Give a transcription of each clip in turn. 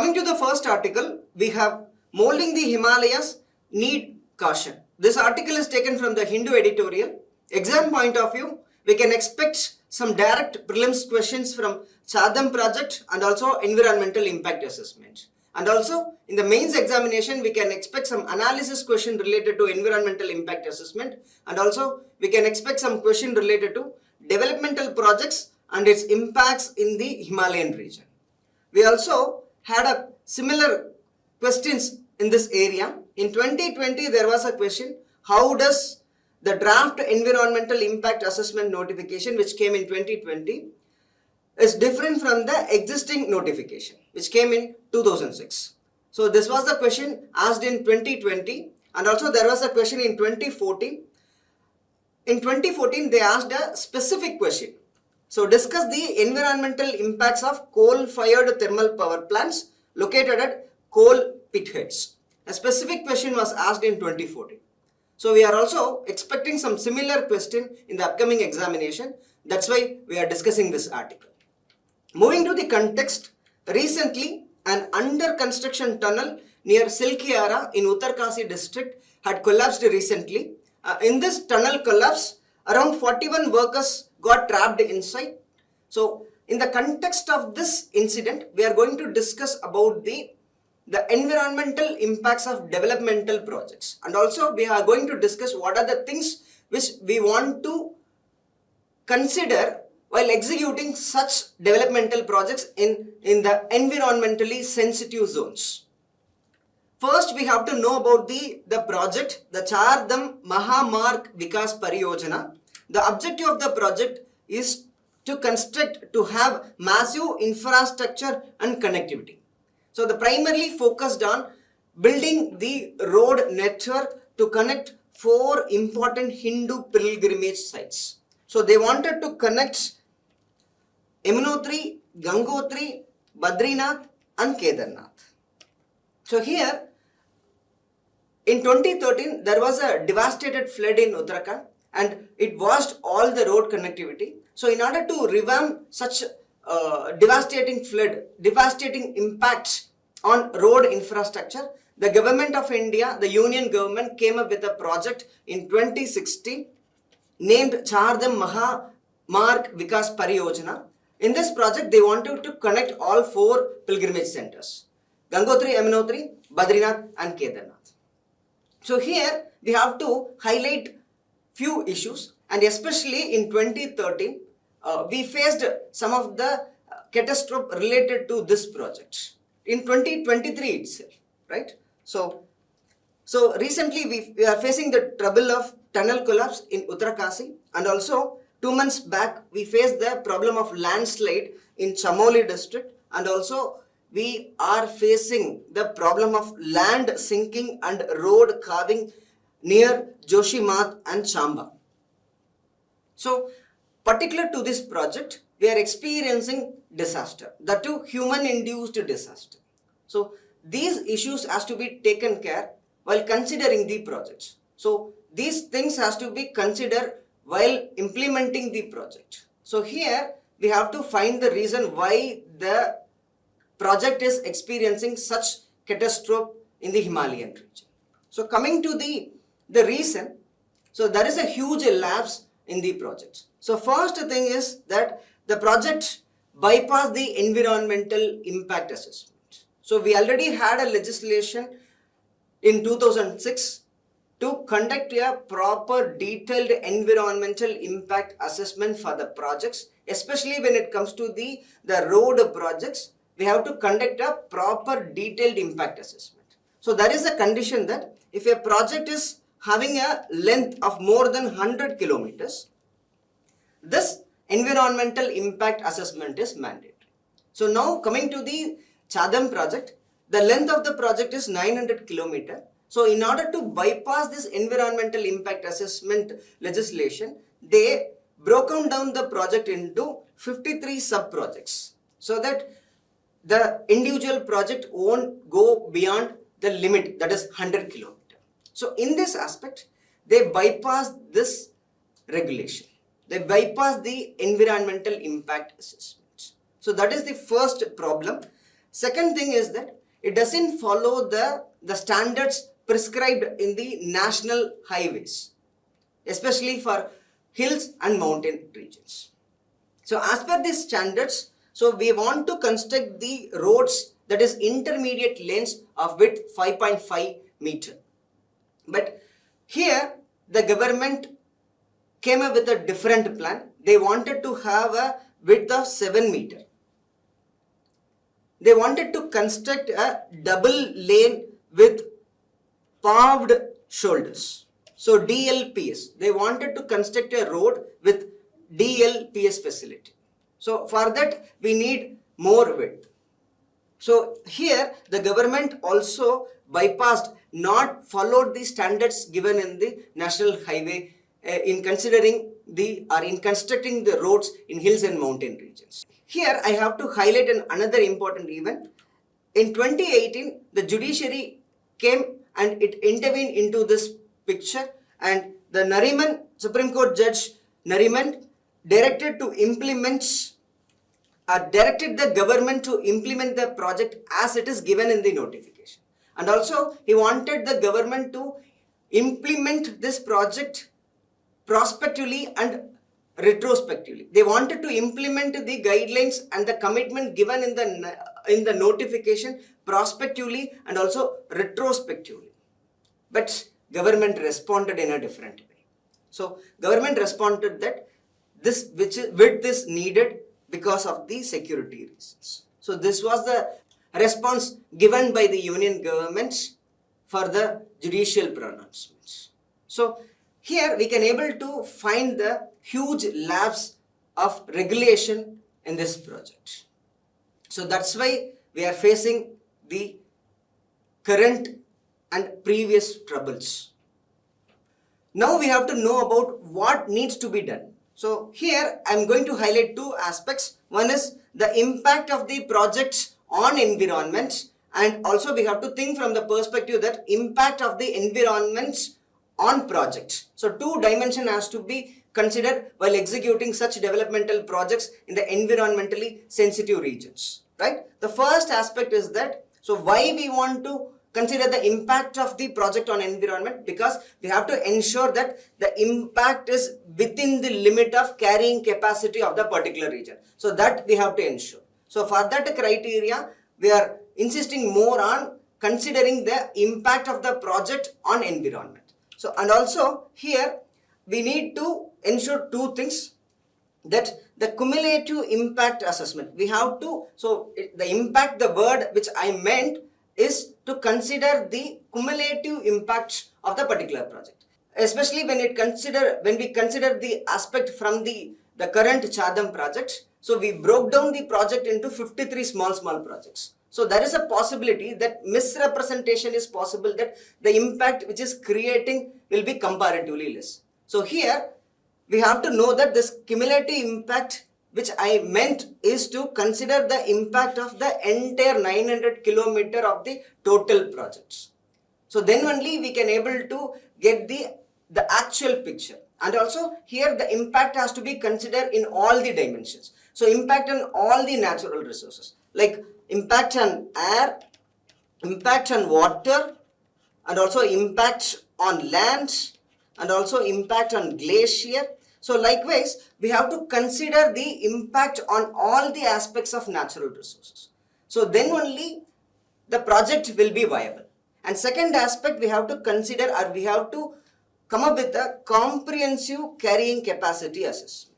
coming to the first article, we have Molding the Himalayas Need Caution. This article is taken from the Hindu editorial. Exam point of view, we can expect some direct prelims questions from Char Dham project and also environmental impact assessment. And also in the mains examination, we can expect some analysis question related to environmental impact assessment, and also we can expect some question related to developmental projects and its impacts in the Himalayan region. We also had a similar questions in this area. In 2020, there was a question, how does the draft environmental impact assessment notification which came in 2020 is different from the existing notification which came in 2006. So this was the question asked in 2020, and also there was a question in 2014. In 2014, they asked a specific question. So discuss the environmental impacts of coal-fired thermal power plants located at coal pit heads. A specific question was asked in 2014. So we are also expecting some similar question in the upcoming examination. That's why we are discussing this article. Moving to the context, recently an under construction tunnel near Silkiara in Uttarkasi district had collapsed recently. In this tunnel collapse, around 41 workers got trapped inside. So in the context of this incident, we are going to discuss about the environmental impacts of developmental projects, and also we are going to discuss what are the things which we want to consider while executing such developmental projects in the environmentally sensitive zones. First, we have to know about the project, the Char Dham Marg Vikas Pariyojana. The objective of the project is to have massive infrastructure and connectivity. So the primarily focused on building the road network to connect 4 important Hindu pilgrimage sites. So they wanted to connect Yamunotri, Gangotri, Badrinath and Kedarnath. So here in 2013, there was a devastated flood in Uttarakhand and it washed all the road connectivity. So in order to revamp such devastating flood, devastating impacts on road infrastructure, the government of India, the union government, came up with a project in 2016 named Char Dham Marg Vikas Pariyojana. In this project, they wanted to connect all 4 pilgrimage centers: Gangotri, Yamunotri, Badrinath and Kedarnath. So here we have to highlight few issues, and especially in 2013, we faced some of the catastrophe related to this project. In 2023 itself, right? So recently we are facing the trouble of tunnel collapse in Uttarkasi, and also 2 months back we faced the problem of landslide in Chamoli district, and also we are facing the problem of land sinking and road carving near Joshimath and Chamba. So particular to this project, we are experiencing disaster, that too human-induced disaster. So these issues has to be taken care while considering the projects. So these things has to be considered while implementing the project. So here we have to find the reason why the project is experiencing such catastrophe in the Himalayan region. So coming to the reason, so there is a huge lapse in the project. So first thing is that the project bypassed the environmental impact assessment. So we already had a legislation in 2006 to conduct a proper detailed environmental impact assessment for the projects, especially when it comes to the road projects. We have to conduct a proper detailed impact assessment. So there is a condition that if a project is having a length of more than 100 kilometers, this environmental impact assessment is mandatory. So now coming to the Char Dham project, the length of the project is 900 kilometers. So in order to bypass this environmental impact assessment legislation, they broke down the project into 53 sub-projects so that the individual project won't go beyond the limit, that is 100 kilometers. So in this aspect, they bypassed this regulation. They bypass the environmental impact assessment. So that is the first problem. Second thing is that it doesn't follow the standards prescribed in the national highways, especially for hills and mountain regions. So as per these standards, so we want to construct the roads that is intermediate lanes of width 5.5 meter. But here the government came up with a different plan. They wanted to have a width of 7 meter. They wanted to construct a double lane with paved shoulders. So DLPS. They wanted to construct a road with DLPS facility. So for that we need more width. So here the government also bypassed, not followed the standards given in the national highway in considering in constructing the roads in hills and mountain regions. Here I have to highlight another important event. In 2018, the judiciary came and it intervened into this picture, and the Nariman, Supreme Court Judge Nariman, directed the government to implement the project as it is given in the notification. And also he wanted the government to implement this project prospectively and retrospectively. They wanted to implement the guidelines and the commitment given in the notification prospectively and also retrospectively. But government responded in a different way. So government responded that this width is needed because of the security reasons. So this was the response given by the union governments for the judicial pronouncements. So here we can able to find the huge lapse of regulation in this project. So that's why we are facing the current and previous troubles. Now we have to know about what needs to be done. So here I am going to highlight two aspects. One is the impact of the projects on environment, and also we have to think from the perspective that impact of the environments on projects. So two dimension has to be considered while executing such developmental projects in the environmentally sensitive regions, right? The first aspect is that, so why we want to consider the impact of the project on environment? Because we have to ensure that the impact is within the limit of carrying capacity of the particular region. So that we have to ensure. So for that criteria, we are insisting more on considering the impact of the project on environment. So, and also here we need to ensure two things, that the cumulative impact assessment. We have to, so the impact, the word which I meant is to consider the cumulative impact of the particular project. Especially when we consider the aspect from the current Char Dham project. So we broke down the project into 53 small projects. So there is a possibility that misrepresentation is possible, that the impact which is creating will be comparatively less. So here we have to know that this cumulative impact which I meant is to consider the impact of the entire 900 kilometer of the total projects. So then only we can able to get the actual picture. And also here the impact has to be considered in all the dimensions. So impact on all the natural resources, like impact on air, impact on water, and also impact on land, and also impact on glacier. So likewise, we have to consider the impact on all the aspects of natural resources. So then only the project will be viable. And second aspect we have to consider, or we have to come up with a comprehensive carrying capacity assessment.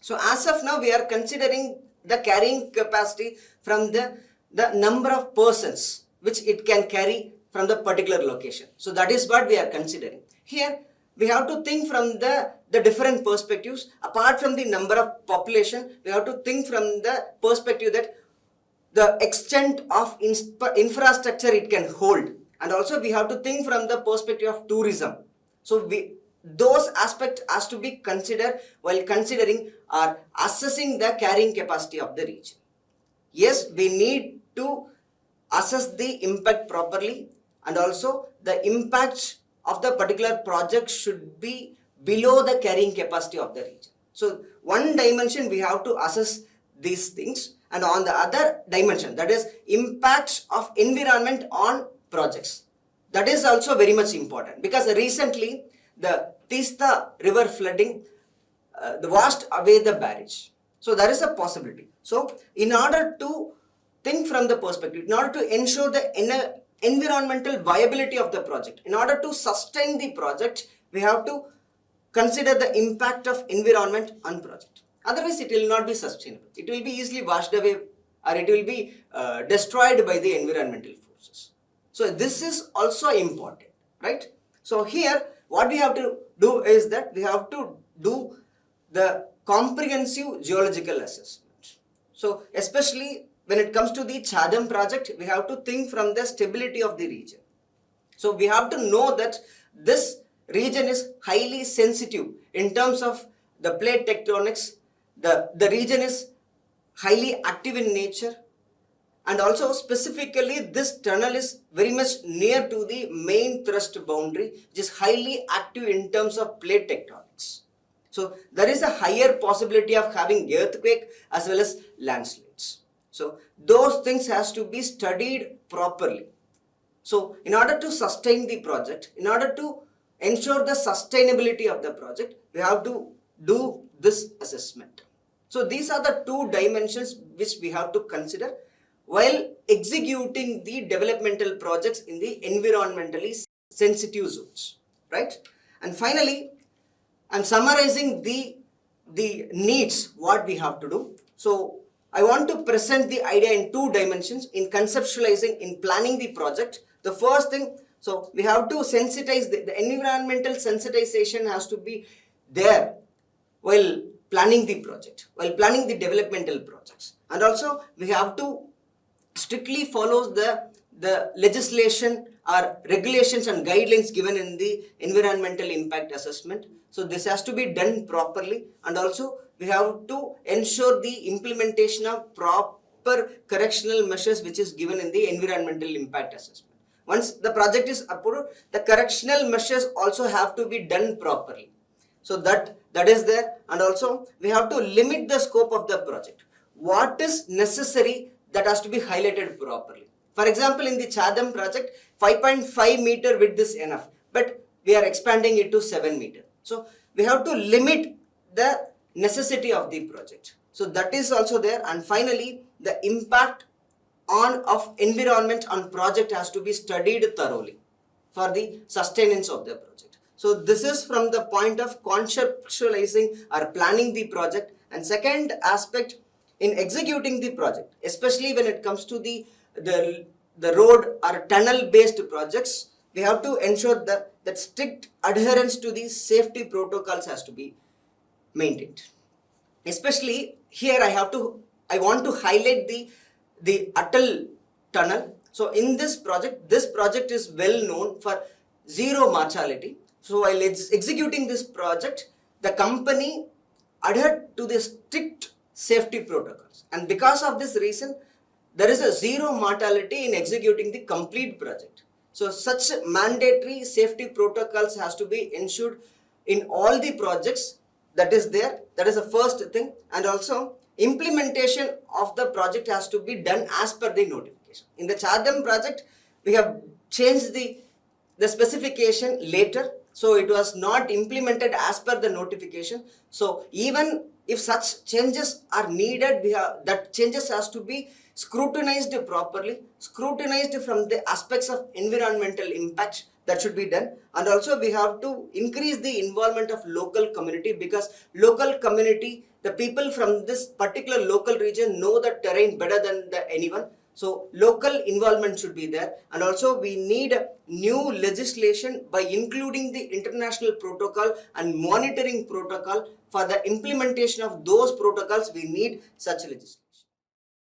So as of now, we are considering the carrying capacity from the number of persons which it can carry from the particular location. So that is what we are considering. Here we have to think from the different perspectives. Apart from the number of population, we have to think from the perspective that the extent of infrastructure it can hold. And also we have to think from the perspective of tourism. So those aspects has to be considered while considering or assessing the carrying capacity of the region. Yes, we need to assess the impact properly, and also the impact of the particular project should be below the carrying capacity of the region. So one dimension we have to assess these things, and on the other dimension, that is impacts of environment on projects. That is also very much important because recently the Tista river flooding washed away the barrage. So there is a possibility. So in order to think from the perspective, in order to ensure the environmental viability of the project, in order to sustain the project, we have to consider the impact of environment on project. Otherwise, it will not be sustainable. It will be easily washed away or it will be destroyed by the environmental forces. So this is also important, right? So here, what we have to do is that we have to do the comprehensive geological assessment. So especially when it comes to the Char Dham project, we have to think from the stability of the region. So we have to know that this region is highly sensitive in terms of the plate tectonics. The region is highly active in nature, and also specifically this tunnel is very much near to the main thrust boundary, which is highly active in terms of plate tectonics. So there is a higher possibility of having earthquake as well as landslides. So those things has to be studied properly. So in order to sustain the project, in order to ensure the sustainability of the project, we have to do this assessment. So these are the two dimensions which we have to consider while executing the developmental projects in the environmentally sensitive zones, right? And finally, I'm summarizing the needs, what we have to do. So I want to present the idea in two dimensions in conceptualizing, in planning the project. The first thing, so we have to sensitize, the environmental sensitization has to be there while planning the project, while planning the developmental projects. And also we have to strictly follow the legislation or regulations and guidelines given in the environmental impact assessment. So this has to be done properly, and also we have to ensure the implementation of proper correctional measures which is given in the environmental impact assessment. Once the project is approved, the correctional measures also have to be done properly. So that is there, and also we have to limit the scope of the project. What is necessary, that has to be highlighted properly. For example, in the Char Dham project, 5.5 meter width is enough, but we are expanding it to 7 meter. So we have to limit the necessity of the project. So that is also there. And finally, the impact of environment on project has to be studied thoroughly for the sustenance of the project. So this is from the point of conceptualizing or planning the project. And second aspect, in executing the project, especially when it comes to the road or tunnel based projects, we have to ensure that strict adherence to the safety protocols has to be maintained. Especially here I want to highlight the Atal tunnel. So in this project is well known for zero mortality. So while executing this project, the company adhered to the strict safety protocols, and because of this reason, there is a zero mortality in executing the complete project. So such mandatory safety protocols has to be ensured in all the projects. That is there. That is the first thing. And also implementation of the project has to be done as per the notification. In the Char Dham project, we have changed the specification later. So it was not implemented as per the notification. So even if such changes are needed, that changes has to be scrutinized properly, scrutinized from the aspects of environmental impact, that should be done. And also we have to increase the involvement of local community, because local community, the people from this particular local region know the terrain better than anyone. So local involvement should be there. And also we need new legislation by including the international protocol and monitoring protocol. For the implementation of those protocols, we need such legislation.